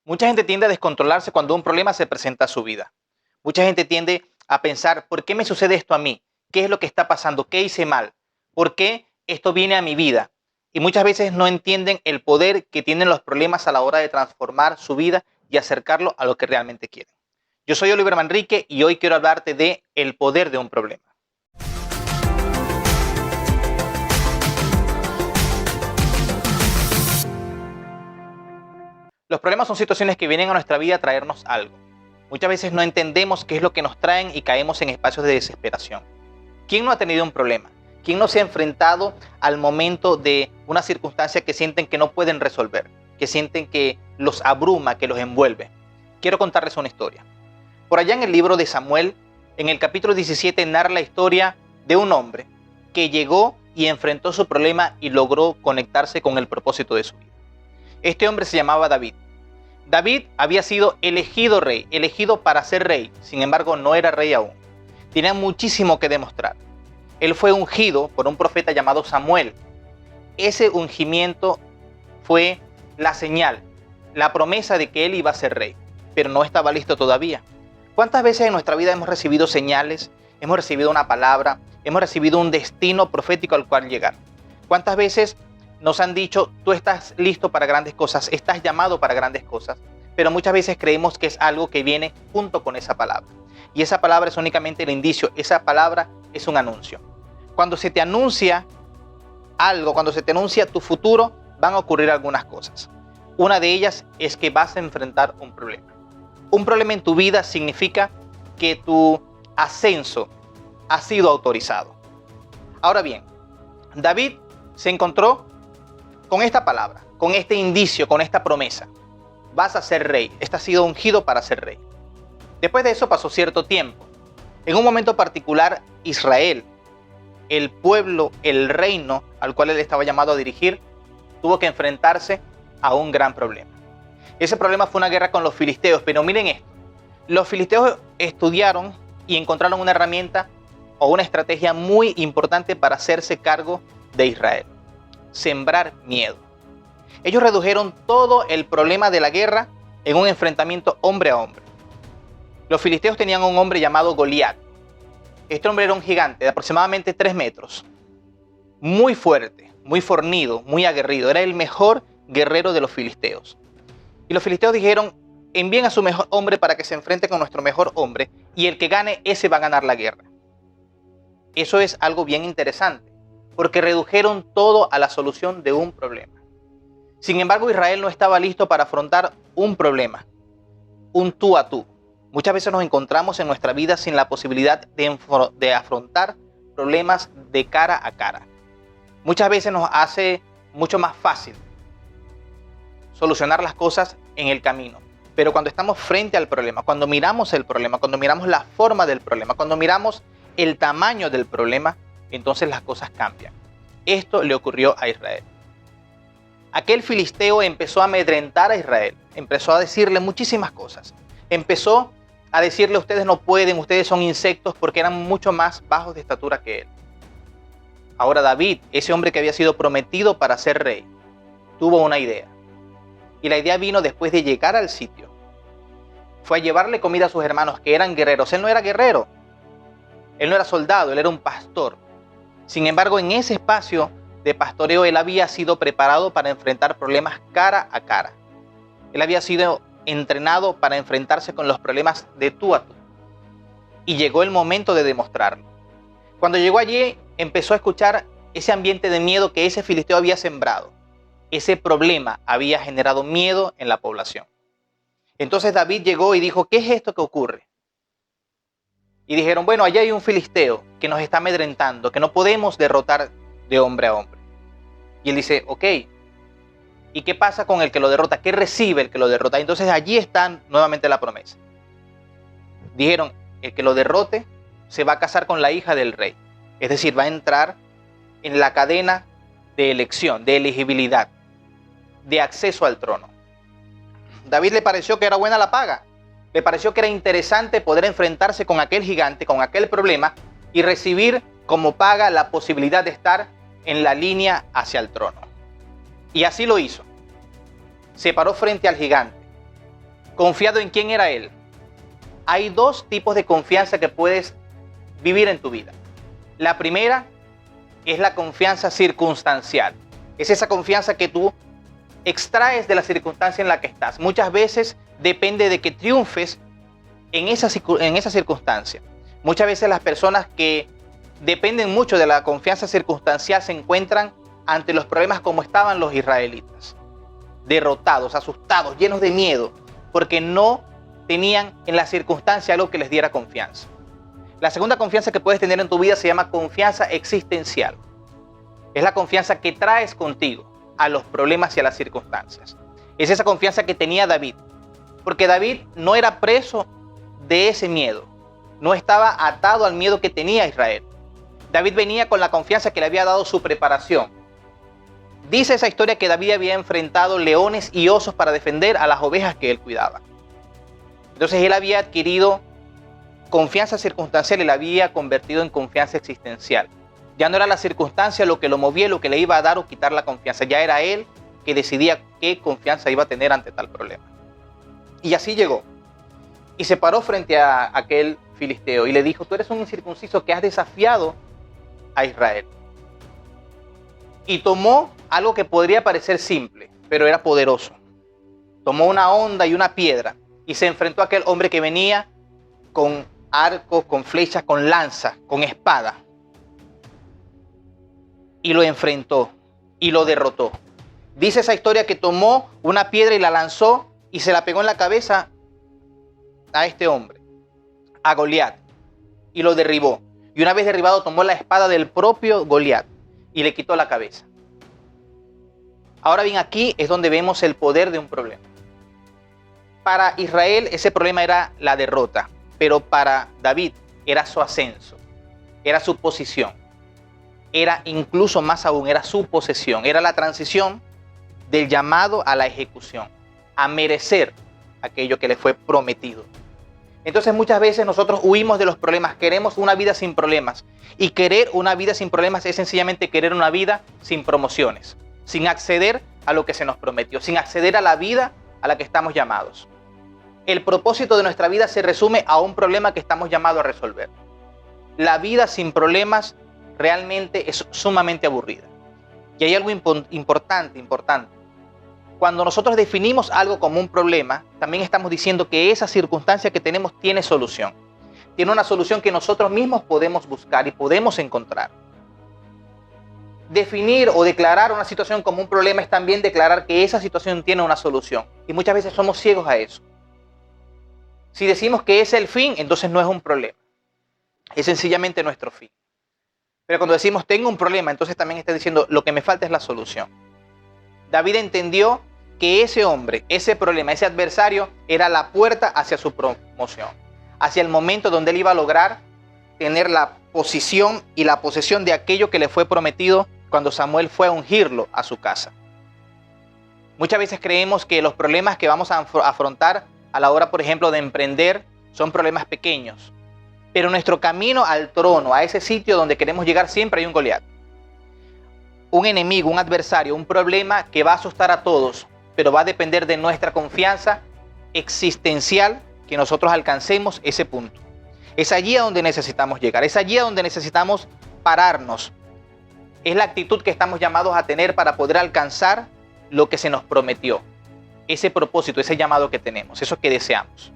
Mucha gente tiende a descontrolarse cuando un problema se presenta a su vida. Mucha gente tiende a pensar, ¿por qué me sucede esto a mí? ¿Qué es lo que está pasando? ¿Qué hice mal? ¿Por qué esto viene a mi vida? Y muchas veces no entienden el poder que tienen los problemas a la hora de transformar su vida y acercarlo a lo que realmente quieren. Yo soy Oliver Manrique y hoy quiero hablarte de el poder de un problema. Los problemas son situaciones que vienen a nuestra vida a traernos algo. Muchas veces no entendemos qué es lo que nos traen y caemos en espacios de desesperación. ¿Quién no ha tenido un problema? ¿Quién no se ha enfrentado al momento de una circunstancia que sienten que no pueden resolver? Que sienten que los abruma, que los envuelve. Quiero contarles una historia. Por allá en el libro de Samuel, en el capítulo 17, narra la historia de un hombre que llegó y enfrentó su problema y logró conectarse con el propósito de su vida. Este hombre se llamaba David. David había sido elegido rey, elegido para ser rey. Sin embargo, no era rey aún. Tenía muchísimo que demostrar. Él fue ungido por un profeta llamado Samuel. Ese ungimiento fue la señal, la promesa de que él iba a ser rey, pero no estaba listo todavía. ¿Cuántas veces en nuestra vida hemos recibido señales, hemos recibido una palabra, hemos recibido un destino profético al cual llegar? ¿Cuántas veces nos han dicho, tú estás listo para grandes cosas, estás llamado para grandes cosas? Pero muchas veces creemos que es algo que viene junto con esa palabra. Y esa palabra es únicamente el indicio, esa palabra es un anuncio. Cuando se te anuncia algo, cuando se te anuncia tu futuro, van a ocurrir algunas cosas. Una de ellas es que vas a enfrentar un problema. Un problema en tu vida significa que tu ascenso ha sido autorizado. Ahora bien, David se encontró con esta palabra, con este indicio, con esta promesa. Vas a ser rey, estás sido ungido para ser rey. Después de eso pasó cierto tiempo. En un momento particular, Israel, el pueblo, el reino al cual él estaba llamado a dirigir, tuvo que enfrentarse a un gran problema. Ese problema fue una guerra con los filisteos, pero miren esto. Los filisteos estudiaron y encontraron una herramienta o una estrategia muy importante para hacerse cargo de Israel. Sembrar miedo. Ellos redujeron todo el problema de la guerra en un enfrentamiento hombre a hombre. Los filisteos tenían un hombre llamado Goliat. Este hombre era un gigante de aproximadamente 3 metros. Muy fuerte, muy fornido, muy aguerrido. Era el mejor guerrero de los filisteos. Y los filisteos dijeron, envíen a su mejor hombre para que se enfrente con nuestro mejor hombre y el que gane, ese va a ganar la guerra. Eso es algo bien interesante, porque redujeron todo a la solución de un problema. Sin embargo, Israel no estaba listo para afrontar un problema, un tú a tú. Muchas veces nos encontramos en nuestra vida sin la posibilidad de afrontar problemas de cara a cara. Muchas veces nos hace mucho más fácil solucionar las cosas en el camino. Pero cuando estamos frente al problema, cuando miramos el problema, cuando miramos la forma del problema, cuando miramos el tamaño del problema, entonces las cosas cambian. Esto le ocurrió a Israel. Aquel filisteo empezó a amedrentar a Israel, empezó a decirle muchísimas cosas. Empezó a decirle, ustedes no pueden, ustedes son insectos, porque eran mucho más bajos de estatura que él. Ahora David, ese hombre que había sido prometido para ser rey, tuvo una idea. Y la idea vino después de llegar al sitio. Fue a llevarle comida a sus hermanos que eran guerreros. Él no era guerrero, él no era soldado, él era un pastor. Sin embargo, en ese espacio de pastoreo, él había sido preparado para enfrentar problemas cara a cara. Él había sido entrenado para enfrentarse con los problemas de tú a tú. Y llegó el momento de demostrarlo. Cuando llegó allí, empezó a escuchar ese ambiente de miedo que ese filisteo había sembrado. Ese problema había generado miedo en la población. Entonces David llegó y dijo, ¿qué es esto que ocurre? Y dijeron, bueno, allá hay un filisteo que nos está amedrentando, que no podemos derrotar de hombre a hombre. Y él dice, ok, ¿y qué pasa con el que lo derrota? ¿Qué recibe el que lo derrota? Entonces allí está nuevamente la promesa. Dijeron, el que lo derrote se va a casar con la hija del rey. Es decir, va a entrar en la cadena de elección, de elegibilidad, de acceso al trono. David le pareció que era buena la paga. Le pareció que era interesante poder enfrentarse con aquel gigante, con aquel problema y recibir como paga la posibilidad de estar en la línea hacia el trono. Y así lo hizo. Se paró frente al gigante ¿Confiado en quién era él? Hay dos tipos de confianza que puedes vivir en tu vida. La primera es la confianza circunstancial. Es esa confianza que tú extraes de la circunstancia en la que estás. Muchas veces depende de que triunfes en esa circunstancia. Muchas veces las personas que dependen mucho de la confianza circunstancial se encuentran ante los problemas como estaban los israelitas. Derrotados, asustados, llenos de miedo, porque no tenían en la circunstancia algo que les diera confianza. La segunda confianza que puedes tener en tu vida se llama confianza existencial. Es la confianza que traes contigo a los problemas y a las circunstancias. Es esa confianza que tenía David, porque David no era preso de ese miedo, no estaba atado al miedo que tenía Israel. David venía con la confianza que le había dado su preparación. Dice esa historia que David había enfrentado leones y osos para defender a las ovejas que él cuidaba. Entonces él había adquirido confianza circunstancial y la había convertido en confianza existencial. Ya no era la circunstancia lo que lo movía, lo que le iba a dar o quitar la confianza. Ya era él que decidía qué confianza iba a tener ante tal problema. Y así llegó. Y se paró frente a aquel filisteo y le dijo: tú eres un incircunciso que has desafiado a Israel. Y tomó algo que podría parecer simple, pero era poderoso. Tomó una honda y una piedra y se enfrentó a aquel hombre que venía con arcos, con flechas, con lanza, con espada. Y lo enfrentó y lo derrotó. Dice esa historia que tomó una piedra y la lanzó y se la pegó en la cabeza a este hombre, a Goliat, y lo derribó. Y una vez derribado tomó la espada del propio Goliat y le quitó la cabeza. Ahora bien, aquí es donde vemos el poder de un problema. Para Israel ese problema era la derrota, pero para David era su ascenso, era su posición, era incluso más aún, era su posesión, era la transición del llamado a la ejecución, a merecer aquello que le fue prometido. Entonces muchas veces nosotros huimos de los problemas, queremos una vida sin problemas, y querer una vida sin problemas es sencillamente querer una vida sin promociones, sin acceder a lo que se nos prometió, sin acceder a la vida a la que estamos llamados. El propósito de nuestra vida se resume a un problema que estamos llamados a resolver. La vida sin problemas realmente es sumamente aburrida. Y hay algo importante. Cuando nosotros definimos algo como un problema, también estamos diciendo que esa circunstancia que tenemos tiene solución. Tiene una solución que nosotros mismos podemos buscar y podemos encontrar. Definir o declarar una situación como un problema es también declarar que esa situación tiene una solución. Y muchas veces somos ciegos a eso. Si decimos que es el fin, entonces no es un problema. Es sencillamente nuestro fin. Pero cuando decimos tengo un problema, entonces también está diciendo lo que me falta es la solución. David entendió que ese hombre, ese problema, ese adversario era la puerta hacia su promoción, hacia el momento donde él iba a lograr tener la posición y la posesión de aquello que le fue prometido cuando Samuel fue a ungirlo a su casa. Muchas veces creemos que los problemas que vamos a afrontar a la hora, por ejemplo, de emprender, son problemas pequeños. Pero en nuestro camino al trono, a ese sitio donde queremos llegar, siempre hay un Goliat. Un enemigo, un adversario, un problema que va a asustar a todos, pero va a depender de nuestra confianza existencial que nosotros alcancemos ese punto. Es allí a donde necesitamos llegar, es allí a donde necesitamos pararnos. Es la actitud que estamos llamados a tener para poder alcanzar lo que se nos prometió. Ese propósito, ese llamado que tenemos, eso que deseamos.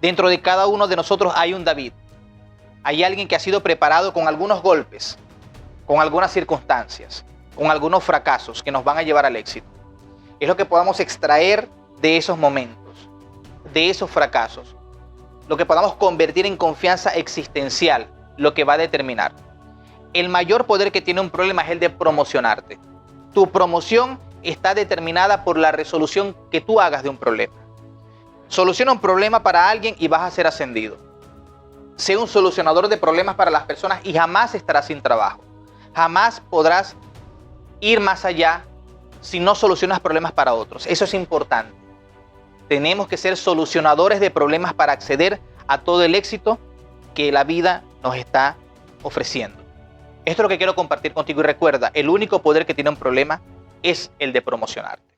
Dentro de cada uno de nosotros hay un David. Hay alguien que ha sido preparado con algunos golpes, con algunas circunstancias, con algunos fracasos que nos van a llevar al éxito. Es lo que podamos extraer de esos momentos, de esos fracasos, lo que podamos convertir en confianza existencial, lo que va a determinar. El mayor poder que tiene un problema es el de promocionarte. Tu promoción está determinada por la resolución que tú hagas de un problema. Soluciona un problema para alguien y vas a ser ascendido. Sé un solucionador de problemas para las personas y jamás estarás sin trabajo. Jamás podrás ir más allá si no solucionas problemas para otros. Eso es importante. Tenemos que ser solucionadores de problemas para acceder a todo el éxito que la vida nos está ofreciendo. Esto es lo que quiero compartir contigo y recuerda, el único poder que tiene un problema es el de promocionarte.